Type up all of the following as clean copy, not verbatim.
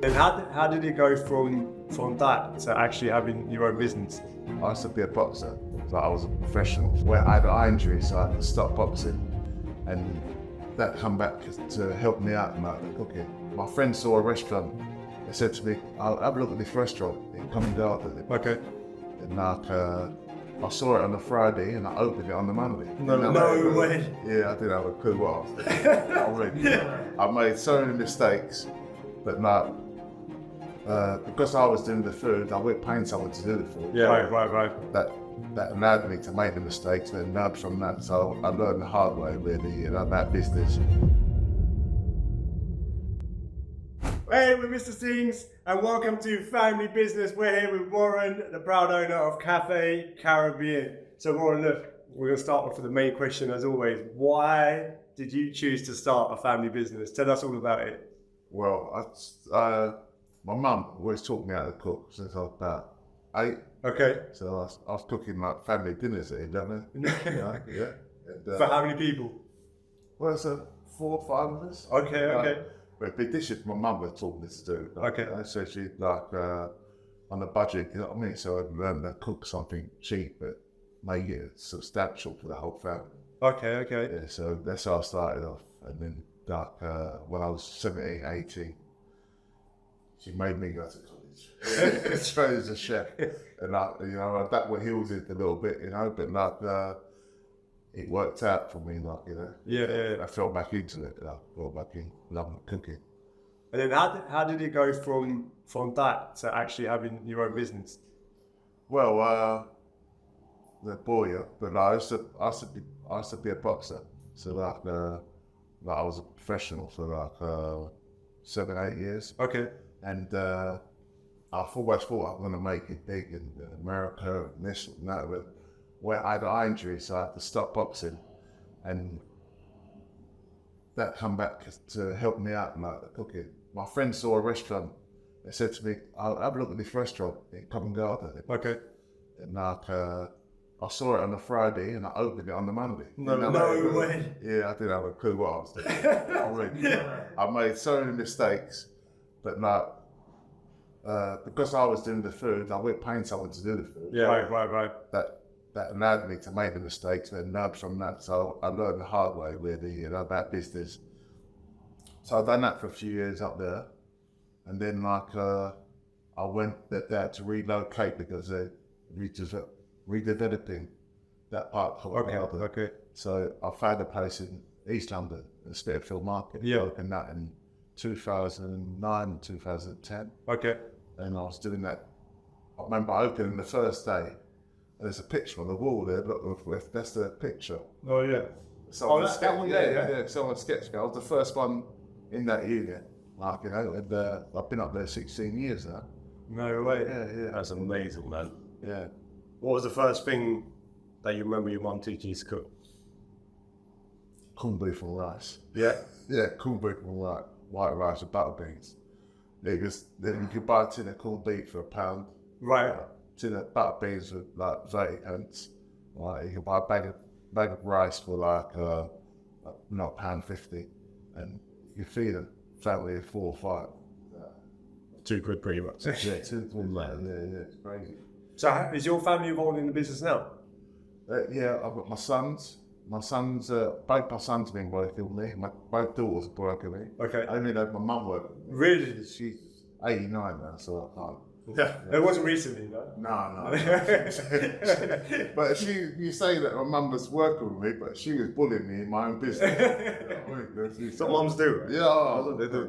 And how did it go from that to actually having your own business? I used to be a boxer, so I was a professional. When I had an eye injury, so I had to stop boxing, and that come back to help me out in like the cooking. My friend saw a restaurant. They said to me, "I'll have a look at this restaurant. Come and go out." Okay. And like, I saw it on the Friday and I opened it on the Monday. No way. Yeah, I didn't have a clue what I was doing. I made so many mistakes, but like, because I was doing the food, I wasn't paying someone to do the food. Yeah, right. That allowed me to make the mistakes and learn from that. So I learned the hard way, really, about business. Hey, we're Mr. Singhs, and welcome to Family Business. We're here with Warren, the proud owner of Cafe Caribbean. So Warren, look, we're going to start off with the main question as always. Why did you choose to start a family business? Tell us all about it. Well, my mum always taught me how to cook since I was about 8. Okay. So I was cooking like family dinners at 11. Yeah. And, For how many people? well, it's 4 or 5 of us. Okay. But big dishes my mum was taught me to do. Okay. So she like on a budget, you know what I mean? So I learned to cook something cheap but make it substantial for the whole family. Okay. Yeah, so that's how I started off. And then like when I was 17, 18, she made me go to college. Straight as a chef. And like, you know, I back my heels in a little bit, you know, but like it worked out for me, like, you know. Yeah. I fell back into it, like, fell back in loving cooking. And then how did it go from that to actually having your own business? Well, the boy, but I used to be a boxer. So like I was a professional for like 7, 8 years. Okay. And I always thought I was going to make it big in America and this and that. But when I had an eye injury, so I had to stop boxing, and that come back to help me out in like the cooking. My friend saw a restaurant. They said to me, "I'll have a look at this restaurant. Come and go out." Okay. And like, I saw it on the Friday and I opened it on the Monday. No way. Yeah, I didn't have a clue what I was doing. I made so many mistakes, but like, because I was doing the food, I wasn't paying someone to do the food. Yeah, right. That allowed me to make the mistakes and learn from that. So I learned the hard way, really, you know, about business. So I've done that for a few years up there, and then like I went there to relocate because they're redeveloping that part of Melbourne. Okay. So I found a place in East London, the Spitalfield Market. Yeah. I opened that in 2009, 2010. Okay. And I was doing that. I remember opening the first day. There's a picture on the wall there. Look, that's the picture. Oh yeah. So that one there. Yeah. So on a sketch, I was the first one in that unit. Like, you know, and I've been up there 16 years now. No way. Yeah. That's amazing, man. Yeah. What was the first thing that you remember your mum teaching you to cook? Corned beef and rice. Yeah. Yeah, corned beef and white rice and butter beans. Because then you could buy a tin of corned beef for £1. Right. Tin of butter beans for like 30 pence. Like, you can buy a bag of rice for like £1.50, and you feed a family of 4 or 5. £2 pretty much. Yeah, 2 for that. Yeah, it's crazy. So is your family involved in the business now? Yeah, I've got my sons. Both my sons have been working with me. Both daughters work with me. Okay. I only know my mum worked. Really? She's 89 now, so I can't. Yeah. It wasn't recently, no? No. But you say that my mum was working with me, but she was bullying me in my own business. Some mums do, right? Yeah, They do.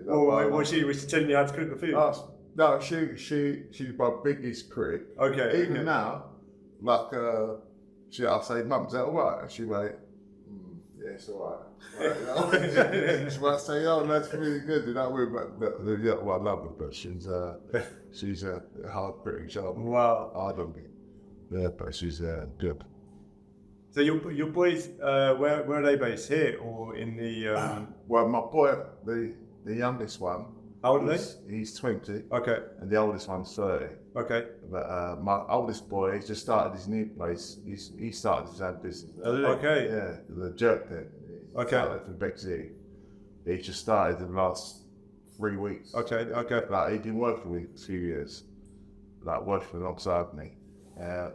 Yeah. Well, was she telling you how to cook the food? No, she's my biggest critic. Okay. Even now, like, I'll say, "Mum, is that all right?" And she went, "Yeah, it's all right." She might say, "Oh, that's really good." You know, I love her, but she's a hard critic. Wow. I don't think. Yeah, but she's good. So your boys, where are they based? Here or in the? Well, my boy, the youngest one. How old are they? He's 20. Okay. And the oldest one's 30. Okay. But my oldest boy, he's just started his new place. He started his own business. Okay. Yeah, the jerk thing. Okay. Started from Bexley. He just started in the last 3 weeks. Okay. Like he'd been working with me for a few years, like working alongside me.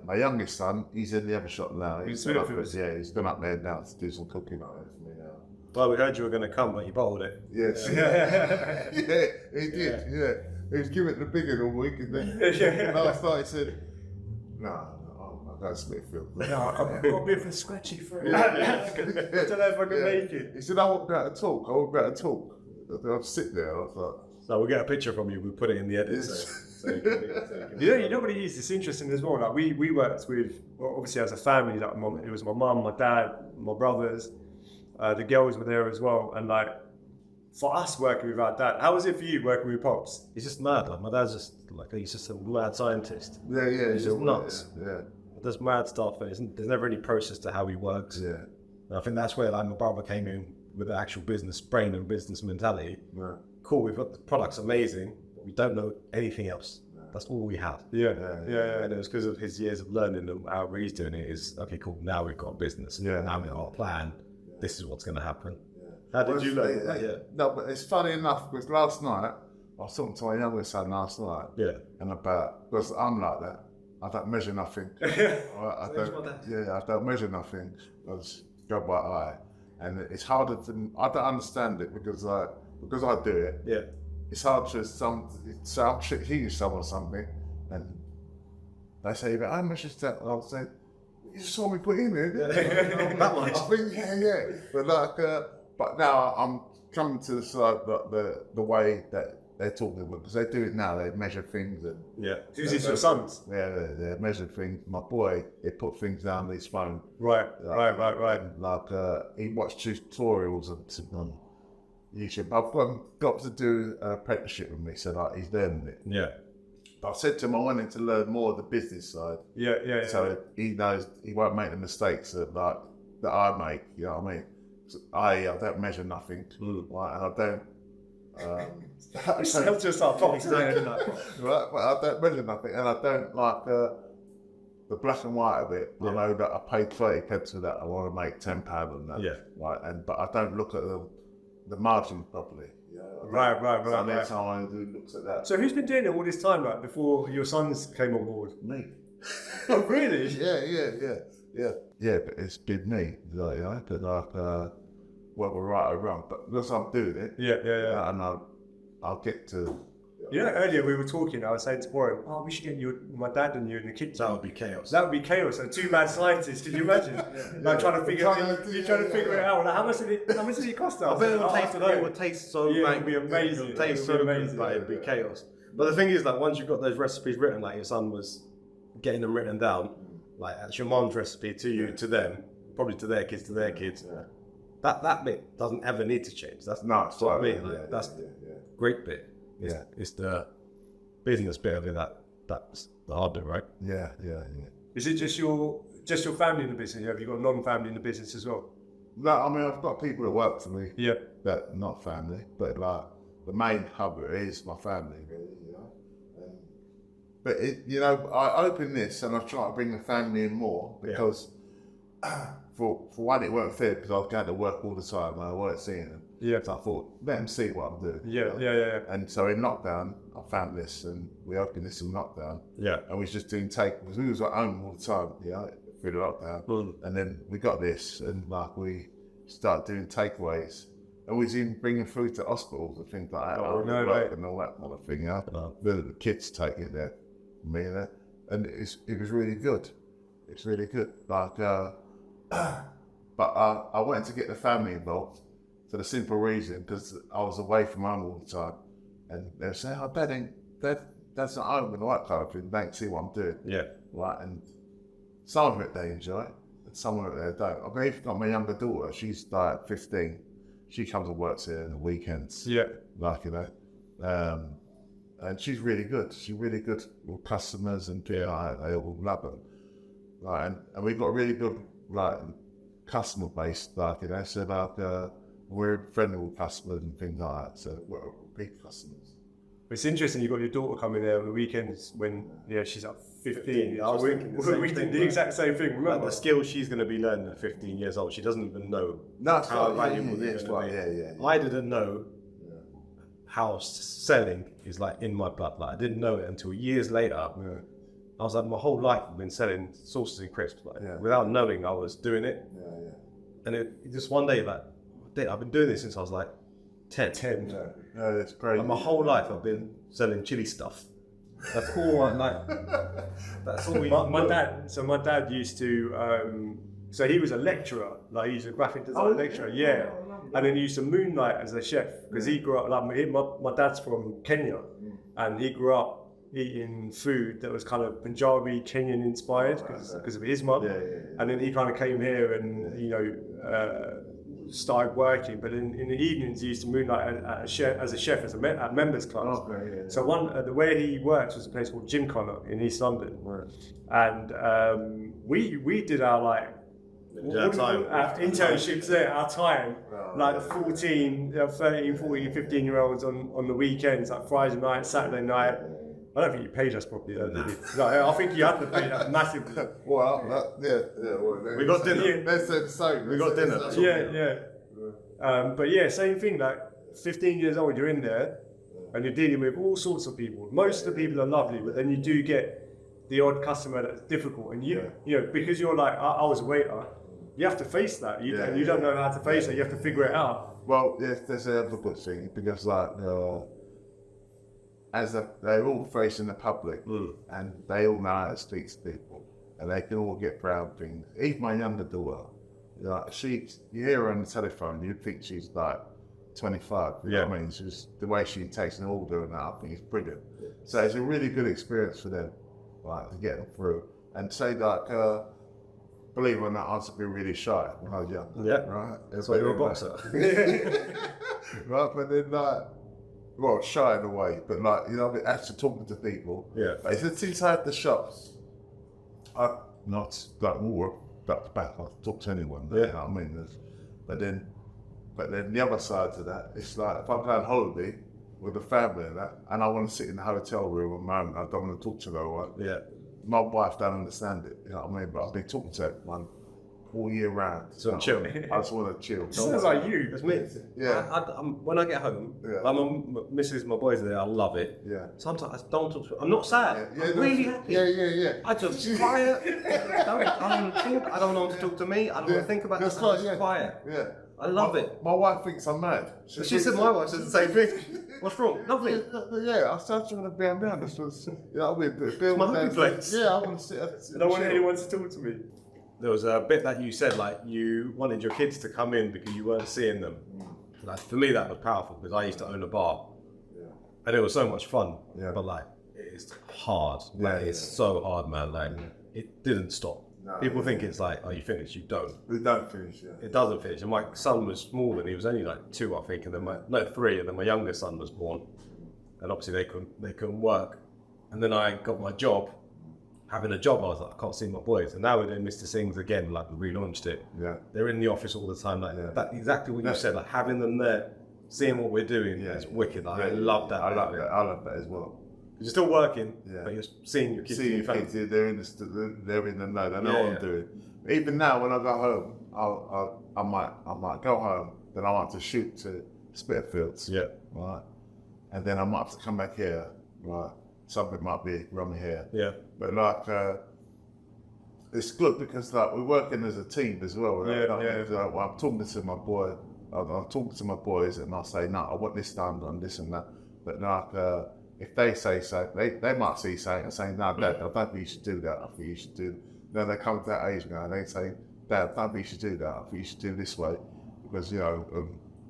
My youngest son, he's in the other shop now. He's gone up there now to do some cooking like that for me now. Well, we heard you were going to come, but you bottled it. Yes. Yeah, he did. Yeah. He was giving it the big one all week, and then last night he said, "No, I got Smithfield." No, I've got a bit of a scratchy throat. I don't know if I can make it. He said, "I won't be able to talk. I won't be able to talk." I'll sit there. I was like, "So we'll get a picture from you. We'll put it in the edit." You know what it is? It's interesting as well. Like we worked with, obviously as a family. Like it was my mum, my dad, my brothers. The girls were there as well, and like for us working with our dad, how was it for you working with Pops? He's just mad. Like my dad's he's just a mad scientist. Yeah, he's just nuts. Yeah. Does mad stuff, and there's never any process to how he works. Yeah. And I think that's where like my brother came in with the actual business brain and business mentality. Yeah. Cool, we've got the product's amazing, but we don't know anything else. That's all we have. Yeah. And it was because of his years of learning and how he's doing it is, okay, cool, now we've got a business. Yeah. Now we've got a plan. This is what's going to happen. Yeah. How did you learn that? Yeah. No, but it's funny enough, because last night, I was talking to my youngest son last night. Yeah. And because I'm like that. I don't measure nothing. I don't measure nothing. I just go by eye. And it's harder I don't understand it because I do it. Yeah. It's hard to say I'm hitting someone or something, and they say, "I measured that." I'll say, "You just saw me put in it." That much. I think, yeah. But now I'm coming to the way that they're talking about, because they do it now. They measure things and Who's this, your sons? Yeah, they measure things. My boy, he put things down his phone. Right. Like he watched tutorials on YouTube. I've got to do an apprenticeship with me, so like he's learning it. Yeah. But I said to him I wanted to learn more of the business side. Yeah. So he knows he won't make the mistakes that I make. You know what I mean? So I don't measure nothing. Right, and I don't. Just our topics, right, but I don't measure nothing, and I don't like the black and white of it. Yeah. I know that I paid 30 pence for that. I want to make £10 on that. Yeah. Right, but I don't look at the margin properly. Yeah. Right. So next time I do looks at that. So who's been doing it all this time, like before your sons came on board? Me. Oh, really? Yeah. But it's been me. Whether right or wrong, but because I'm doing it, and I'll get to. Earlier we were talking. I was saying to Warren, we should get my dad and you in the kitchen. That would be chaos. That would be chaos. And two mad scientists. Could you imagine? Like trying to figure it out. Like, how much did it cost us? I bet it would taste so. Yeah, it'd be amazing. It would taste so amazing, but it'd be chaos. But the thing is, like, once you've got those recipes written, like your son was getting them written down, like that's your mom's recipe to you, to them, probably to their kids, Yeah. That bit doesn't ever need to change. That's what I mean. Like, that's the great bit. It's the business bit of it that's the hard bit, right? Yeah. Is it just your family in the business? Have you got non-family in the business as well? No, I mean I've got people that work for me. Yeah. That not family, but like the main hub is my family, really. But I open this and I try to bring the family in more because. For one, it weren't fair because I was going to work all the time and I weren't seeing them. Yeah. So I thought, let them see what I'm doing. Yeah. And so in lockdown, I found this and we opened this in lockdown. Yeah. And we was just doing because we was at home all the time, through the lockdown. And then we got this and like we started doing takeaways. And we was even bringing food to hospitals and things like that. And all that kind of thing. The kids take it there, me and that. And it was really good. It's really good. But I wanted to get the family involved for the simple reason because I was away from home all the time, and they were saying, Dad's not home and all that kind of thing. They don't see what I'm doing. Yeah. Right, and some of it they enjoy, and some of it they don't. I've even got my younger daughter. She's like 15. She comes and works here on the weekends. Yeah. And she's really good. She's really good with customers and they all love her. Right, and we've got really good customer base, so we're friendly with customers and things like that. So we're big customers. It's interesting. You've got your daughter coming there on the weekends when she's like 15. We did the exact same thing. Remember like the skills she's going to be learning at 15 years old. She doesn't even know how valuable they're going to be. I didn't know how selling is like in my blood. Like I didn't know it until years later. Yeah. I was like, my whole life I've been selling sauces and crisps, like, Yeah. without knowing I was doing it. Yeah, yeah. And it just one day, like, I've been doing this since I was like 10. Yeah. No, that's crazy. Like, my whole life I've been selling chili stuff. That's all that's all we My dad used to, so he was a lecturer, like he was a graphic design lecturer, yeah. And then he used to moonlight as a chef, because he grew up, like my dad's from Kenya, and he grew up eating food that was kind of Punjabi, Kenyan inspired, because of his mum. And then he kind of came here and, you know, started working, but in the evenings he used to moonlight as a chef at members clubs. So the way he worked was a place called Gymkhana in East London, and we did our like our internships there, our time, like 13, 14, 15-year-olds on the weekends, like Friday night, Saturday night. I don't think you paid us properly though, did you? No, I think you had to pay us massively. Well, We got dinner. That's the same. We got dinner. But yeah, same thing, like 15 years old, you're in there and you're dealing with all sorts of people. Most of the people are lovely, but then you do get the odd customer that's difficult. And you know, because you're like, I was a waiter, you have to face that. You don't know how to face it, you have to figure it out. Well, there's another good thing, because like, they're all facing the public, and they all know how to speak to people, and they can all get proud things. Even my younger daughter, like you hear her on the telephone, you'd think she's like 25. You know what I mean? She's the way she takes an order and that, I think it's brilliant. So it's a really good experience for them, like to get them through. And say like, believe it or not, I used to be really shy when I was young. Yeah, right. That's why you're a boxer. Right, but then like. Well, shy in a way, but like, you know, actually talking to people. Yeah. But it's inside the shops. I'm not like more back to back. I'll talk to anyone. You know what I mean? But then the other side to that, it's like if I'm going on holiday with the family and that, and I want to sit in the hotel room on my own, I don't want to talk to no one. Yeah. My wife don't understand it. You know what I mean? But I've been talking to everyone all year round. So chill. I just want to chill. Sounds like you. That's me. Yeah. When I get home, like my missus, my boys are there, I love it. Yeah. Sometimes I don't talk to. I'm not sad. I'm really happy. Yeah. I just quiet. I don't want to talk. I don't want to talk to me. I don't want to think about it. I'm just quiet. Yeah. I love it. My wife thinks I'm mad. She said my wife says the same thing. What's wrong? Nothing. Yeah, I started trying to be around. This was, you know, it's my happy place. Yeah, I want to sit. I don't want anyone to talk to me. There was a bit that you said, like you wanted your kids to come in because you weren't seeing them. Like for me, that was powerful because I used to own a bar, and it was so much fun. Yeah. But like, it's hard. Like it's so hard, man. Like it didn't stop. No, people think it's like, oh, you finished. You don't. We don't finish. Yeah. It doesn't finish. And my son was small, and he was only like 2, I think, and then 3, and then my youngest son was born, and obviously they couldn't work, and then I got my job. Having a job, I was like, I can't see my boys. And now we're doing Mr. Singh's again, like we relaunched it. Yeah. They're in the office all the time, like that. Exactly what you said, like having them there, seeing what we're doing, it's wicked. Like, I love that. I love that as well. You're still working, but you're seeing your kids. Seeing your kids, they're in the know. They know what I'm doing. Even now, when I go home, I might go home. Then I want to shoot to Spitalfields. Yeah. Right. And then I might have to come back here. Right. Something might be wrong here. Yeah. But like, it's good because like we're working as a team as well. Right? Well, I'm talking to my boy. I'm talking to my boys, and I say, no, I want this done on this and that. But like, if they say so, they might see something and say, no, Dad, I don't think you should do that. I think you should do. Then they come to that age now, and they say, Dad, I don't think you should do that. I think you should do this way, because you know.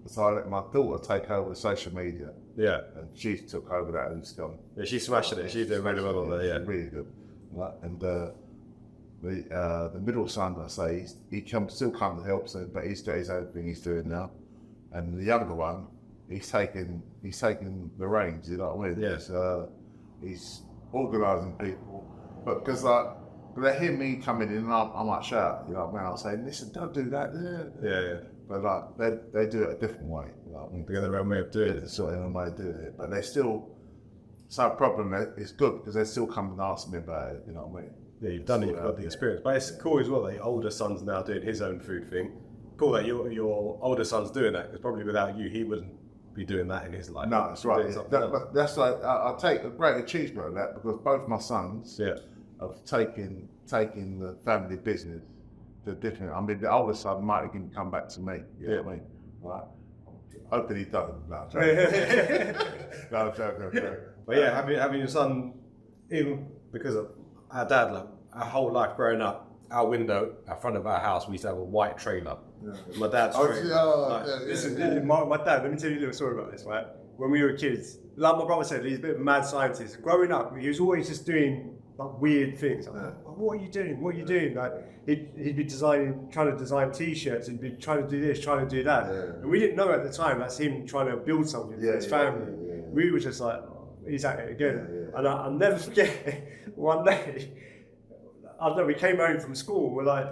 So I let my daughter take over the social media. Yeah. And she took over that and it's gone. Yeah, she's smashing it. She's doing really well on there, yeah. Really good. Right. And the middle son, I say, he still comes and helps him, but he's got his own thing he's doing now. And the younger one, he's taking the reins, you know what I mean? Yeah. He's organising people. But because like, they hear me coming in and I might shout, you know what I mean? I'll say, listen, don't do that. Yeah. But like they do it a different way. Like, they got their own way of doing it. It's sort of way of doing it. But they still, so problem is good because they still come and ask me about it. You know what I mean? Yeah, you've done it. You've got the experience. But it's cool as well that your older son's now doing his own food thing. Cool that your older son's doing that because probably without you he wouldn't be doing that in his life. No, that's He'd be right. doing something else. But that's like I'll take a great achievement of that because both my sons Yeah. have taking the family business to different. I mean, the older son might even come back to me. You know what I mean? Right. Hopefully he don't. No, I'm joking. No, I'm joking. But yeah, having your son, even because of our dad, like our whole life growing up, our window, our front of our house, we used to have a white trailer. Yeah. My dad's trailer. Listen, my dad, let me tell you a little story about this, right? When we were kids, like my brother said, he's a bit of a mad scientist. Growing up, he was always just doing like weird things. Like, what are you doing? What are you doing? Like he'd be trying to design T-shirts. He'd be trying to do this, trying to do that. Yeah. And we didn't know at the time that's him trying to build something for his family. We were just like, he's at it again. And I'll never forget one day. I don't know. We came home from school. We're like,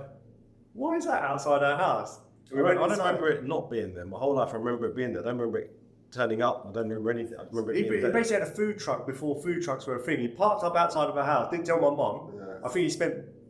what is that outside our house? I don't remember it not being there. My whole life, I remember it being there. I don't remember it turning up. I don't remember anything. I remember it He basically had a food truck before food trucks were a thing. He parked up outside of our house. Didn't tell my mum. I think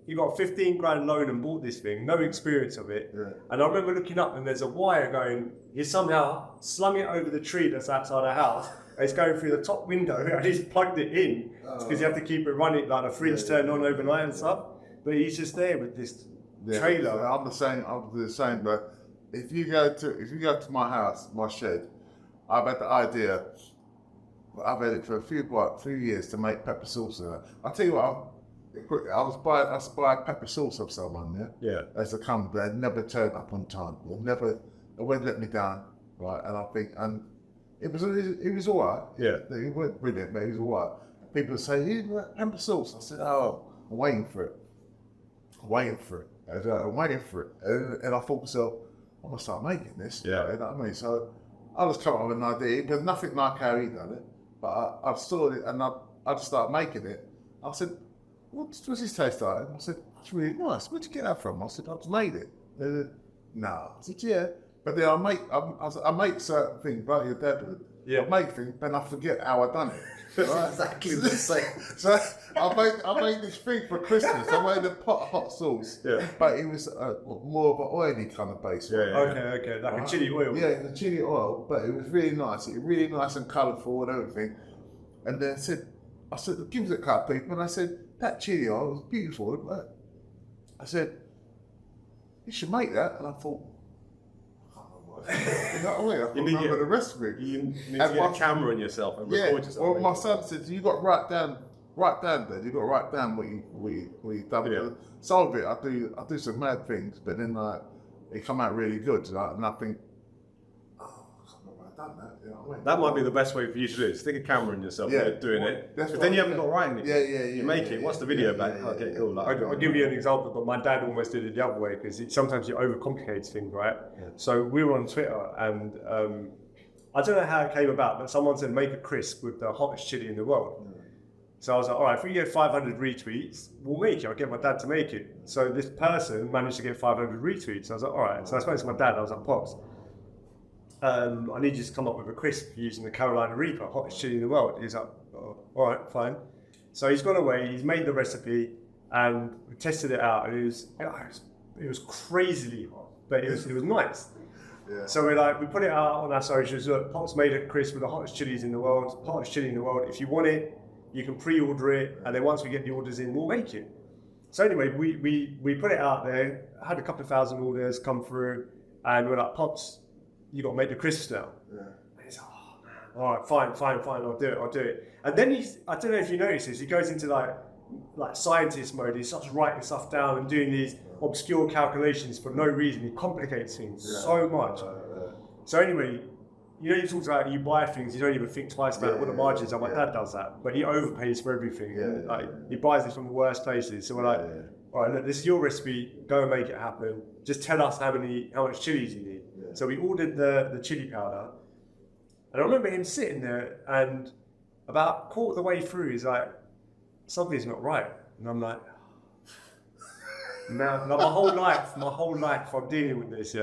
he got a 15 grand loan and bought this thing. No experience of it. And I remember looking up and there's a wire going. He somehow slung it over the tree that's outside our house. And it's going through the top window and he's plugged it in because you have to keep it running, like the fridge turned on overnight and stuff. But he's just there with this trailer. I'm the same. But if you go to my house, my shed, I've had the idea. I've had it for a few years to make pepper sauce. I'll tell you what. I was buying pepper sauce of someone. Yeah. As they come, they never turned up on time. They wouldn't let me down. Right. And I think it was all right. Yeah. It wasn't brilliant, but it was all right. People say, "Here's pepper sauce." I said, "Oh, I'm waiting for it. I'm waiting for it." And I thought to myself, I'm gonna start making this. Yeah. You know what I mean? So I just come up with an idea. It was nothing like how he done it, but I saw it and I just started making it. I said, what's his taste like? I said, it's really nice. Where'd you get that from? I said, I just made it. No. I said, yeah. But then I make certain things like your dad would. Yeah. I make things, then I forget how I done it. Right? Exactly the same. So I made this thing for Christmas. I made a pot of hot sauce, but it was more of an oily kind of base. Okay, like a chili oil. Yeah, the chili oil, but it was really nice. It was really nice and colourful and everything. And then I said, give it a cut, people. And I said, that chili oil was beautiful. I said, you should make that. And I thought, you know what I mean? I can't remember the recipe. You need to get a camera on yourself and record yourself. Well, my son said, you got to write down, Dad. You got to write down what you done. Yeah. Some of it, I do some mad things, but then it come out really good. And I think, I've done that. You know what I mean? That might be the best way for you to do it. Stick a camera on yourself doing it. But then you haven't got writing it. You make it. What's the video back? Okay, cool. I'll give you an example, but my dad almost did it the other way because sometimes you overcomplicate things, right? Yeah. So we were on Twitter and I don't know how it came about, but someone said make a crisp with the hottest chili in the world. Yeah. So I was like, all right, if we get 500 retweets, we'll make it. I'll get my dad to make it. So this person managed to get 500 retweets. I was like, all right. So I spoke to my dad. I was like, Pops, I need you to come up with a crisp using the Carolina Reaper, hottest chili in the world. He's like, oh, all right, fine. So he's gone away, he's made the recipe, and we tested it out, and it was crazily hot, but it was nice. Yeah. So we put it out on our socials. Look, Pops made a crisp with the hottest chili in the world. If you want it, you can pre-order it, and then once we get the orders in, we'll make it. So anyway, we put it out there, had a couple of thousand orders come through, and we're like, Pops, you got to make the crisps now. Yeah. And he's like, oh man, all right, fine, I'll do it. And then I don't know if you notice this, he goes into like scientist mode. He starts writing stuff down and doing these obscure calculations for no reason. He complicates things so much. So anyway, you talked about you buy things, you don't even think twice about what the margins are. My dad does that, but he overpays for everything. He buys it from the worst places. So we're like, all right, look, this is your recipe. Go and make it happen. Just tell us how much chilies you need. Yeah. So we ordered the chili powder, and I remember him sitting there, and about a quarter of the way through, he's like, something's not right, and I'm like, now my whole life I'm dealing with this.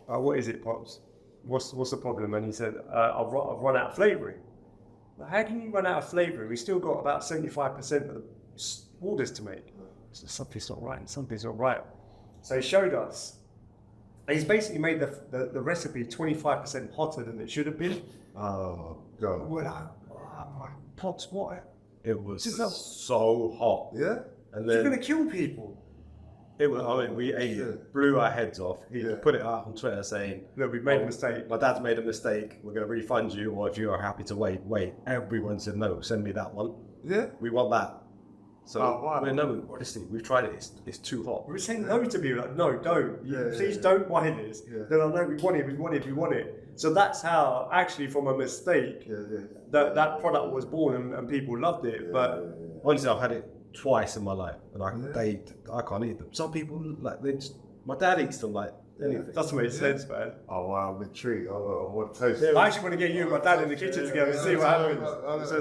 What is it, Pops? What's the problem? And he said, I've run out of flavouring. How can you run out of flavouring? We still got about 75% of the orders to make. So something's not right. So he showed us And he's basically made the recipe 25% hotter than it should have been. Oh God. We're like, oh my pots, what? It was so hot. Yeah. And You're then gonna kill people. it was, I mean, we ate it, blew our heads off. He put it out on Twitter saying, Look, we've made a mistake. my dad's made a mistake. We're going to refund you, or if you are happy to wait. Everyone said, no, send me that one. Yeah. We want that. So, wow. no, honestly, we've tried it. It's too hot. We were saying no to people, like, no, don't. Please yeah. don't buy this. Yeah. Then I know we want it. So that's how, actually, from a mistake, that product was born and people loved it. But Honestly, I've had it twice in my life, and I can't eat them. Some people, like, my dad eats them like anything. doesn't make sense, man. Oh wow, I'm intrigued. I want to taste. I actually want to get you and my dad in the kitchen together and see what happens.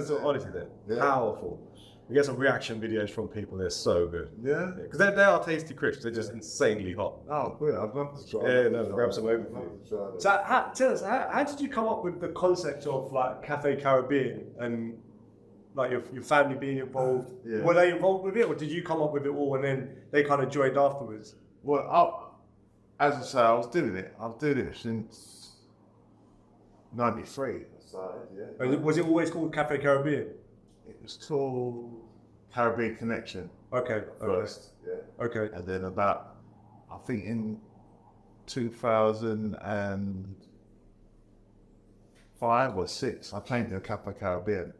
So honestly, they're powerful. We get some reaction videos from people. They're so good. Yeah. Because they are tasty crisps. They're just insanely hot. Oh, good. I'd love to try. Yeah, no, grab some over for you. So tell us, how did you come up with the concept of like Cafe Caribbean and like your family being involved? Yeah. Were they involved with it, or did you come up with it all and then they kind of joined afterwards? Well, as I say, I was doing it since '93. I started, yeah. And was it always called Cafe Caribbean? It was called Caribbean Connection Okay. first, yeah. Okay. And then about, I think in 2005 or 6, I changed it to Cafe Caribbean.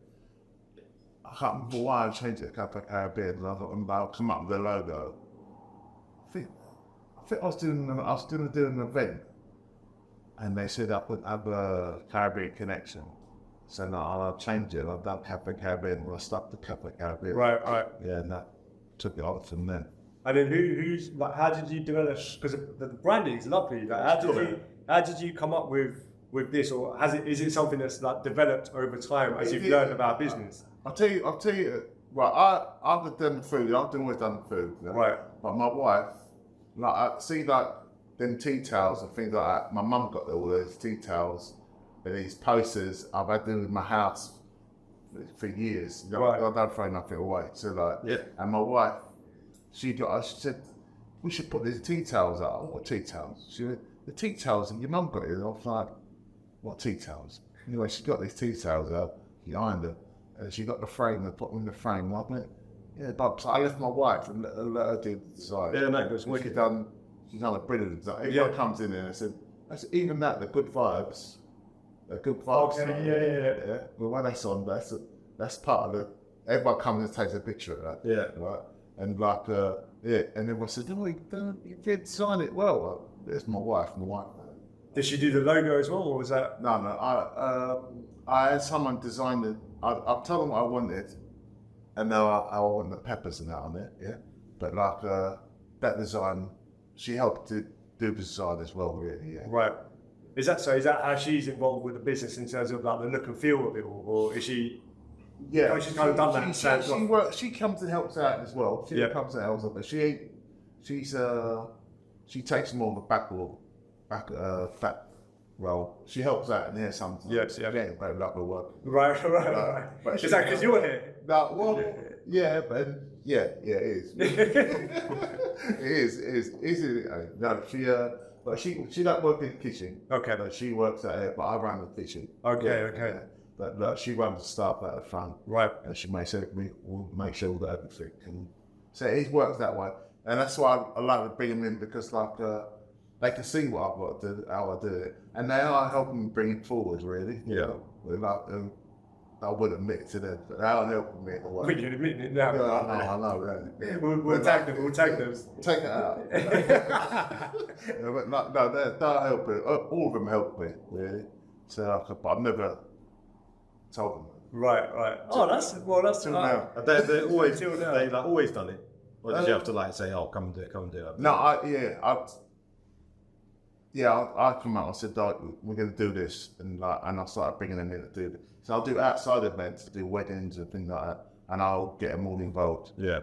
I can't remember why I changed it to Cafe Caribbean. I thought I'll come up with the logo. I think I was doing an event, and they said I would have a Caribbean Connection. So no, I'll change it. I've done Cafe Caribbean. Well, I stuck to Cafe Caribbean. Right. Yeah, and that took it on from then. And then who's like, how did you develop? Because the branding is lovely. Like, how did you come up with this, or is it something that's like developed over time as you've learned about business? I'll tell you. Right, I've done food. I've always done food. You know? Right. But my wife, like, I see like them tea towels and things like that. My mum got all those tea towels and these posters. I've had them in my house for years. You know, Right. I don't throw nothing away. So like, and my wife, she said, we should put these tea towels out. What tea towels? She said, the tea towels that your mum got you. I was like, what tea towels? Anyway, she got these tea towels out behind her, and she got the frame and put them in the frame, wasn't it? Yeah, but so I left my wife and let her do the design. Yeah, no, it was She's wicked. done a brilliant design. Everyone comes in there and said, even that, the good vibes. The good vibes. Okay, yeah. Well, when that's on, that's part of the. Everyone comes and takes a picture of that. Yeah. Right. And like, and everyone said, "Oh, you did design it well." It's my wife. Did she do the logo as well, or was that? No. I had someone design it. I've told them what I wanted, and now I want the peppers and that on it. Yeah. But like that design, she helped to do the design as well. Really. Yeah. Right. Is that how she's involved with the business in terms of like the look and feel of it, or is she? Yeah, Oh, she's kind of done that. She comes and helps out as well. She comes and helps out, but she takes more of a back role. She helps out in here sometimes. Yes, yeah. But like the work. Right. But Is that because you're here? No, well, yeah, but it is. It is. No, but she don't work in the kitchen. Okay. But she works at it, but I run the kitchen. Okay. Yeah. But she runs the staff at the front. Right. And she makes sure we'll make sure that everything can. So it works that way, and that's why I like to bring them in, because like they can see what I've got to do, how I do it, and they are helping me bring it forward. Really. Yeah. Like, I wouldn't admit it to them, but they are helping me in a way. Well, you're admitting it now. Yeah, I know. Yeah, we'll tag them. Take it out. Yeah, but no, they're helping. All of them help me, really. So, but I've never told them. Right. Oh, that's Till now. They're always Till now. they like always done it. Or did you have to like say, "Oh, come and do it"? No, I come out. I said, "We're going to do this," and I started bringing them in to do it. So I'll do outside events, do weddings and things like that, and I'll get them all involved. Yeah.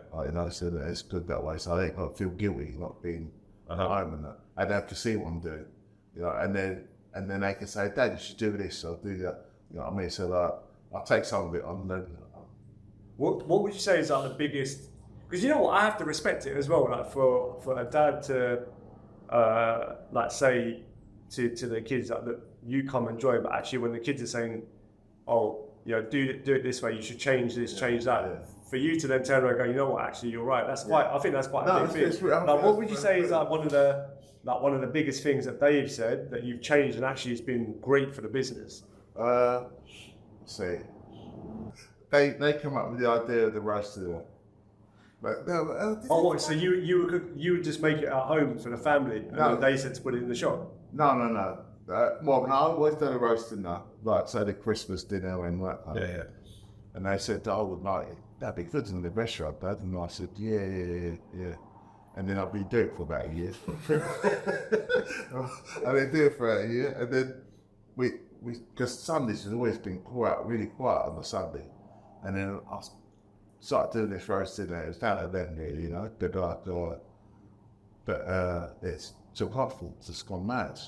So that it's good that way. So I ain't got to feel guilty not being at home and that. And they have to see what I'm doing, and then they can say, "Dad, you should do this or do that." You know what I mean? So I'll take some of it on. What would you say is like the biggest? Because you know what, I have to respect it as well. Like for a dad to like say to the kids that look, you come enjoy, but actually when the kids are saying, oh, you know, do it this way, you should change this, change that. Yeah. For you to then turn around and go, you know what, actually you're right. That's quite. I think that's quite a big thing. it's real. Like, what would you say is like one of the biggest things that they've said that you've changed and actually it's been great for the business? See, they come up with the idea of the roaster. But So you would just make it at home for the family, and No. then they said to put it in the shop. no. Well, no, I've always done a roast dinner, like say the Christmas dinner and that. Yeah. And they said, I would like it. That'd be good in the restaurant, Dad. And I said, yeah. And then I'd be doing it for about a year. And they do it for a year. And then because Sundays has always been really quiet on the Sunday. And then I started doing this roast dinner. It was down at then, really, you know. But it's so helpful. It's just gone mad.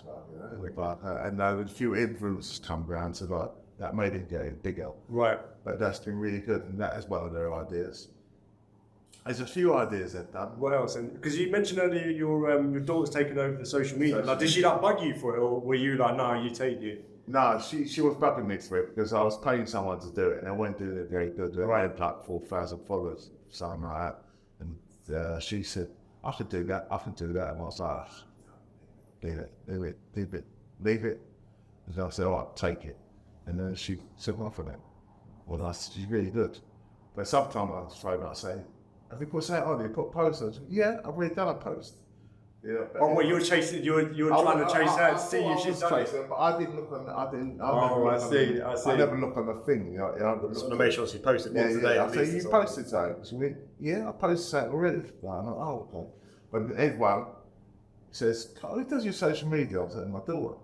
And there was a few influences come around, so like, that made it get bigger. Right. But that's been really good, and that is one of their ideas. There's a few ideas they've done. What else? And because you mentioned earlier your daughter's taken over the social media. Like, did she like bug you for it, or were you like, no, you take it? No, she was bugging me for it because I was paying someone to do it, and they weren't doing it very good. They had like 4,000 followers, something like that. And she said, I could do that. And I was like, leave it. And I said, all right, take it. And then she took off on it. Well, she's really good. But sometimes I was trying to say, have people say, oh, you put posts? I said, yeah, I've already done a post. Yeah. Oh, well, you were chasing. You were trying to chase her to see if she's done it. But I didn't look on. I see. I never look on the thing. You know, Just want to make sure she posted once a day. I at say, least, you or posted something. Yeah, I posted something already. Oh, okay. But everyone says, who does your social media? I said, my daughter.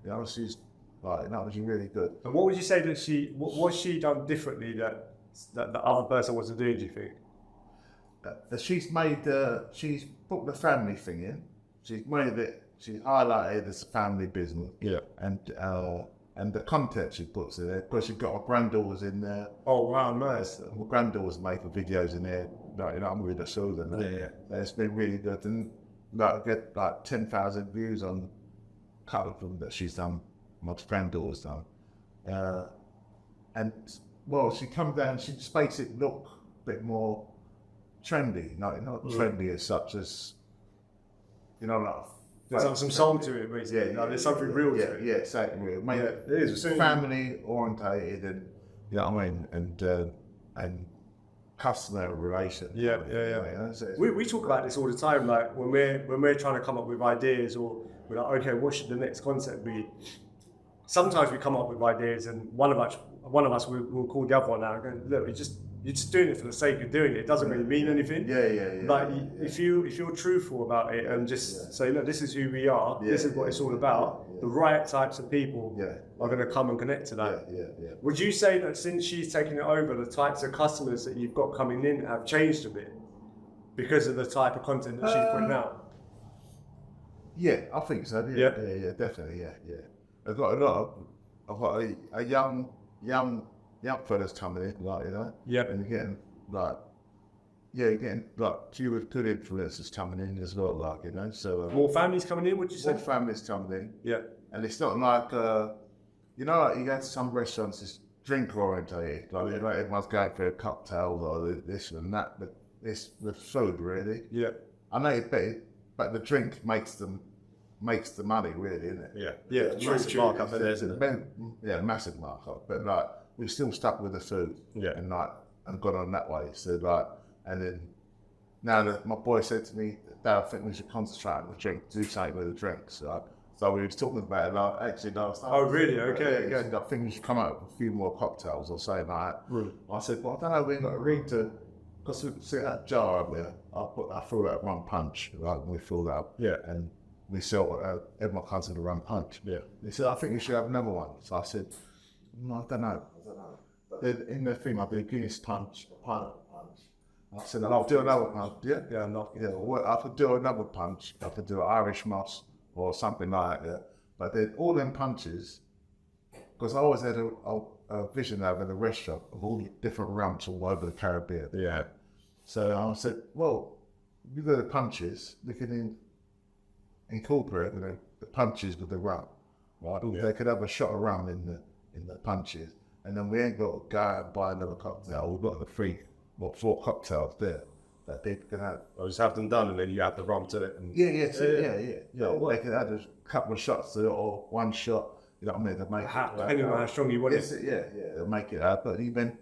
You know, she's like, no, she's really good. And what would you say that what's she done differently that the other person wasn't doing? Do you think? She's put the family thing in. She's made it. She's highlighted as a family business. Yeah. And the content she puts in there, because she's got her granddaughters in there. Oh wow, nice. Her granddaughters make videos in there. Like, you know, I'm with the children. Yeah. It's been really good, and like get like 10,000 views on a couple of them that she's done. My granddaughter's done. And well, she comes down. She just makes it look a bit more trendy, not trendy as such as, you know, like There's some soul to it, basically. Yeah, there's something real to it. Yeah, exactly. Real. It is. Family orientated, and you know what I mean, and customer relation. Yeah. We talk about this all the time. Like when we're trying to come up with ideas, or we're like, okay, what should the next concept be? Sometimes we come up with ideas, and one of us will call the other one out and go, look, you're just doing it for the sake of doing it. It doesn't really mean anything. Yeah. Like if you're truthful about it and just say, look, this is who we are. This is what it's all about. The right types of people are going to come and connect to that. Yeah. Would you say that since she's taken it over, the types of customers that you've got coming in have changed a bit because of the type of content that she's putting out? Yeah, I think so. Yeah, definitely. Yeah. I've got a young fellas coming in, like, you know. Yeah. And you're getting few with good influencers coming in as well, like, you know. So More families coming in, would you say? more families coming in. Yeah. And it's not like you know, like you go to some restaurants, it's drink orientated. Like, like everyone's going for a cocktail or this and that, but it's the food really. Yeah. I know it's big, but the drink makes the money really, isn't it? Yeah. massive markup in there, isn't it? Yeah, massive markup. But like we're still stuck with the food. Yeah. And gone on that way. So like, and then now that my boy said to me, Dad, I think we should concentrate on the drink, do something with the drinks. So we were talking about it actually last night. Oh really? Okay. I think we should come out with a few more cocktails or something like that. I said, well, I don't know, we ain't got a ring to, because we see that jar up there, I threw that rum punch, right, and we filled it up. Yeah. And we sell everyone comes with a rum punch. Yeah. They said, I think we should have another one. So I said, no, I don't know. But in the thing, I did Guinness punch, pineapple punch. I said, I'll do another punch. Yeah, well, I could do another punch. I could do Irish moss or something like that. But then all them punches, because I always had a vision over the restaurant of all the different rums all over the Caribbean. Yeah. So I said, well, you do the punches, we can incorporate the punches with the rum, right? Yeah. They could have a shot of rum in the punches, and then we ain't got to go out and buy another cocktail. We've got the 4 cocktails there that they can have. Or just have them done and then you add the rum to it. And Yeah. They can add a couple of shots to it or one shot. You know what I mean? They make Depending on how strong you want it. yeah. They'll make it out. But even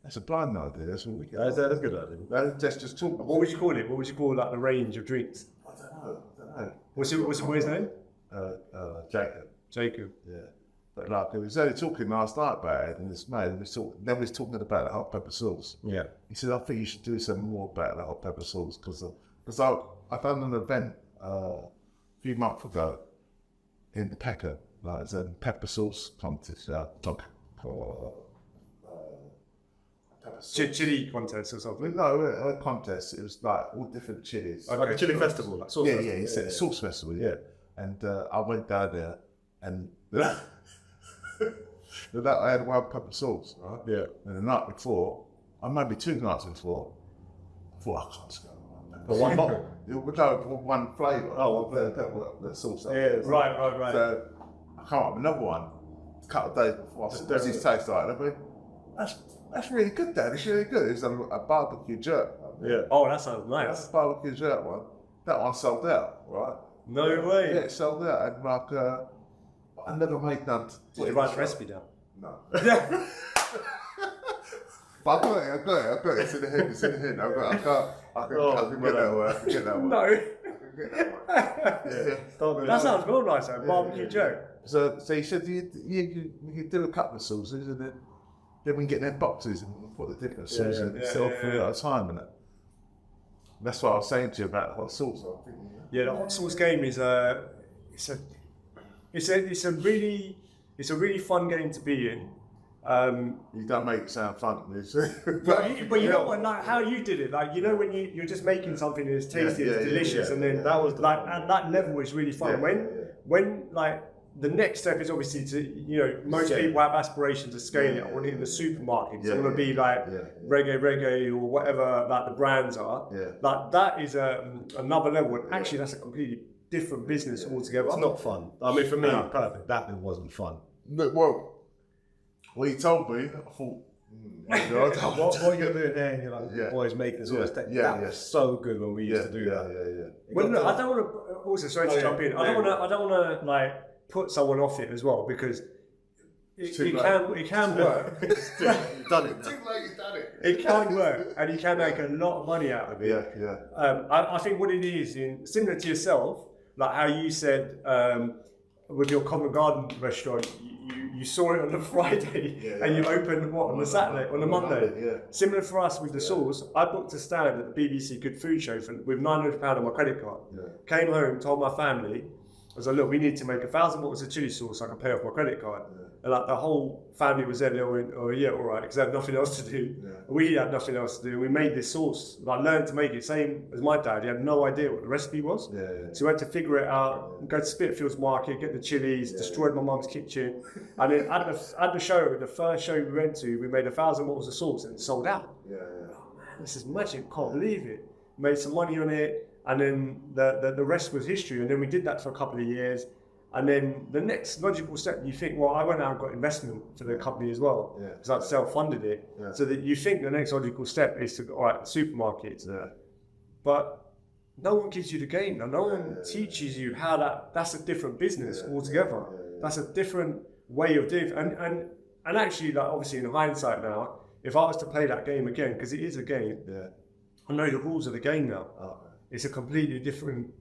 that's a blind idea. That's what we get. that's a good idea. That's just talk. What would you call it? What would you call like the range of drinks? I don't know. What's his name? Jacob. Jacob. Yeah. But like, we was only talking last night about it, and this mate, then we was talking about the hot pepper sauce. Yeah. He said, I think you should do some more about the hot pepper sauce, because I done an event a few months ago in the Peckham, like it's a pepper sauce contest. Chili contest or something. No, a contest. It was like all different chilies. Like a chili festival, like sauce festival. It's a sauce festival, yeah. And I went down there, and the night I had one pepper sauce, right? Yeah. And the night before, maybe 2 nights before, I thought, I can't go. For one bottle? No, for one flavour. Oh, one flavour. The sauce. Yeah, Right. So I come up with another one a couple of days before. I said, what's this taste like? And I went, that's really good, Dad. It's really good. It's a barbecue jerk. Yeah. Oh, that sounds That's nice. a barbecue jerk one. That one sold out, right? No way. Yeah, it sold out. And like, I never made none. Did you write the recipe down? No. But I got it. It's in the head. I can get that one. I can get that one. No. I can get that one. Yeah. That sounds real nice, though. Barbecue Joe. So he said, you can do a couple of sauces, and then we can get them boxes and put the different sauces and sell for it at a time. And that's what I was saying to you about hot sauce. Yeah, the hot sauce game is it's a really fun game to be in. You don't make it sound fun, But you know what? Like how you did it, like you know when you're just making something that's tasty, it's delicious, and then that was like at that level is really fun. When like the next step is obviously to most people have aspirations to scale it. I want to hit the supermarkets. I want to be like reggae or whatever like the brands are. Yeah. Like that is another level. And actually, that's a completely different business altogether. It's not fun. I mean, for me, personally, that wasn't fun. Well, he told me, I thought, what you're doing there, and you're like, boys making this all this. That was so good when we used to do that. Yeah. Well, no, I don't want to. Also, sorry to jump in. I don't want to like put someone off it as well because it can work. Done it. Too late, you've done it. It can work, and you can make a lot of money out of it. Yeah. I think what it is, similar to yourself, like how you said with your Covent Garden restaurant, you saw it on the Friday and you opened on the Saturday, on the Monday. Yeah. Similar for us with the sauce, I booked a stand at the BBC Good Food Show with £900 on my credit card. Yeah. Came home, told my family, I was like, look, we need to make 1,000 bottles of chili sauce so I can pay off my credit card. Yeah. And like the whole family was there, they went, oh yeah, all right, because they had nothing else to do. Yeah. We had nothing else to do. We made this sauce, like learned to make it, same as my dad. He had no idea what the recipe was. Yeah. So we had to figure it out, go to Spitalfields Market, get the chilies, destroyed my mum's kitchen. And then at the show, the first show we went to, we made 1,000 bottles of sauce and it sold out. Yeah. Oh man, this is magic, can't believe it. Made some money on it. And then the rest was history. And then we did that for a couple of years. And then the next logical step, you think, well, I went out and got investment for the company as well. Because I've self-funded it. Yeah. So that you think the next logical step is to go, all right, supermarkets. Yeah. But no one gives you the game. No one teaches you how that's a different business altogether. That's a different way of doing it. And actually, like obviously in hindsight now, if I was to play that game again, because it is a game, I know the rules of the game now. It's a completely different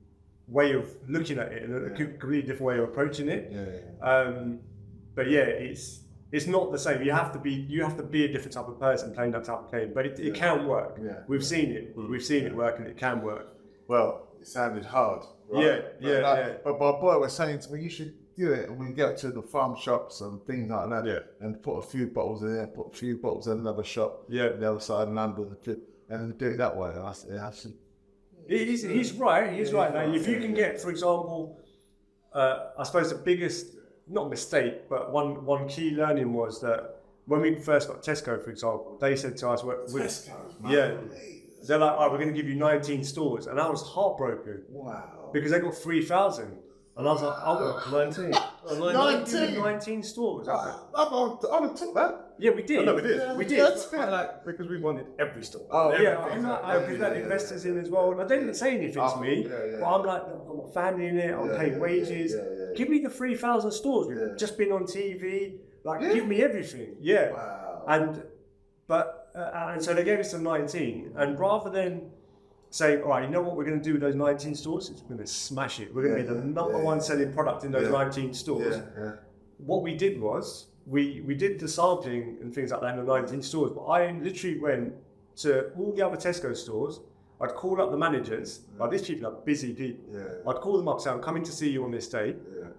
way of looking at it and a completely different way of approaching it. But yeah, it's not the same. You have to be a different type of person playing that type of game. But it can work. Yeah. We've seen it. We've seen it work, and it can work. Well, it sounded hard. Right? But my boy was saying to me, you should do it, and we get to the farm shops and things like that. Yeah. And put a few bottles in there, put a few bottles in another shop. Yeah. The other side and under the trip, and do it that way. He's right. He's right. Now, if you can get, for example, I suppose the biggest, not mistake, but one key learning was that when we first got Tesco, for example, they said to us, They're like, "Oh, we're going to give you 19 stores," and I was heartbroken. Wow. Because they got 3,000, and I was like, "I've got 19. 19 stores." I took that. Yeah, we did. No, we did. We did. That's fair. Because we wanted every store. Oh, Yeah, I'm like, I've got investors in as well, and they didn't say anything to me. yeah. But I'm like, I've got my family in it. I'm paying wages. Give me the 3,000 stores. We've just been on TV. Like, give me everything. Yeah. Wow. And so they gave us the 19, and rather than say, all right, you know what we're going to do with those 19 stores? We're going to smash it. We're going to be the number one selling product in those 19 stores. What we did was we did the sampling and things like that in the 19 stores, but I literally went to all the other Tesco stores. I'd call up the managers. Like, these people are busy people. I'd call them up, say, I'm coming to see you on this day.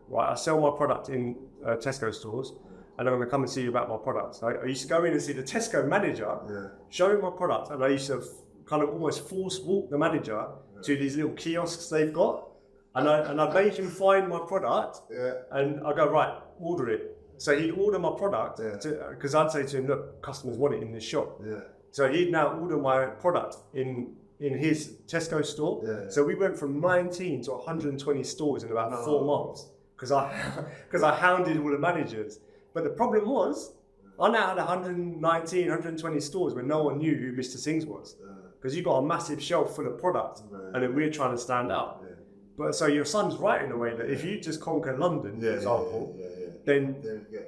Right, I sell my product in Tesco stores, and I'm going to come and see you about my products. I used to go in and see the Tesco manager, show him my product, and I used to kind of almost force walk the manager to these little kiosks they've got, and I'd make him find my product, and I go, right, order it. So he'd order my product, because I'd say to him, look, customers want it in this shop. So he'd now order my product in his Tesco store. So we went from 19 to 120 stores in about 4 months, because I hounded all the managers. But the problem was, I now had 119, 120 stores where no one knew who Mr. Singh's was. Because you got a massive shelf full of product, and then we're trying to stand out. But so your son's right in a way that if you just conquer London, for example, then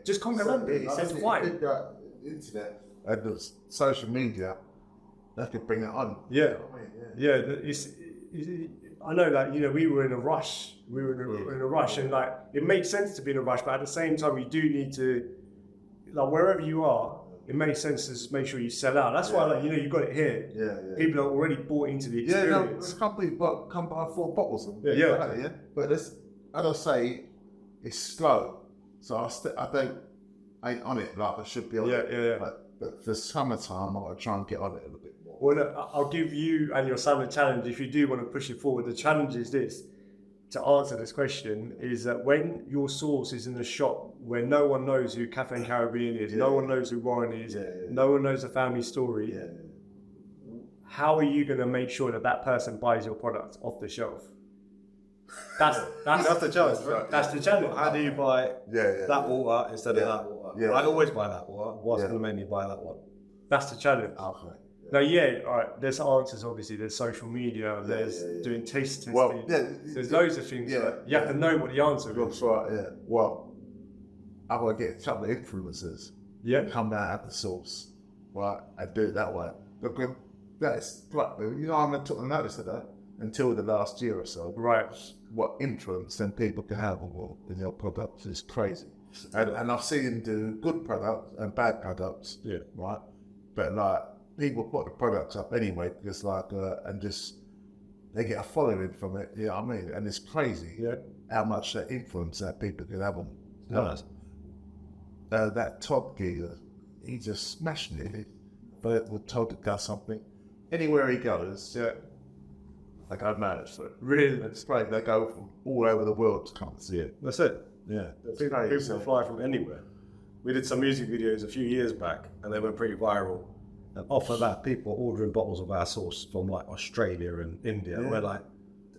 just conquer London. It's fine. Internet and the social media, that could bring it on. I know that, you know, we were in a rush. We were in a rush, and like it makes sense to be in a rush, but at the same time, you do need to, like, wherever you are, it makes sense to just make sure you sell out. That's why, like, you know, you got it here. People are already bought into the experience. Company come buy 4 bottles of Yeah. But this, as I say, it's slow. So I think I ain't on it like I should be on it. But for summertime, I'll try and get on it a little bit more. Well, look, I'll give you and your son a challenge if you do want to push it forward. The challenge is this. To answer this question is that when your sauce is in the shop where no one knows who Cafe and Caribbean is, no one knows who Warren is, no one knows the family story, how are you going to make sure that that person buys your product off the shelf? That's the challenge, right? That's the challenge. How do you buy that water instead of that water? I always buy that water. What's going to make me buy that one? That's the challenge. Okay. Now, all right, there's answers, obviously. There's social media, there's doing taste testing. Well, there's loads of things. But you have to know what the answer is. That's right, Well, I've got to get a couple of influencers. Come down at the source. Right, I do it that way. But that's right. You know, I haven't took notice of that until the last year or so. Right. What influence then people can have in your products is crazy. And I've seen them do good products and bad products. Right. But like, people put the products up anyway because and just they get a following from it. You know what I mean? And it's crazy how much that influence that people can have on. That top geezer, he just smashed it. But we're told to do something. Anywhere he goes, I go mad for it. Really? It's great. They go from all over the world to come and see it. That's it. Yeah. People fly from anywhere. We did some music videos a few years back, and they went pretty viral. And off of that, people are ordering bottles of our sauce from like Australia and India. And we're like,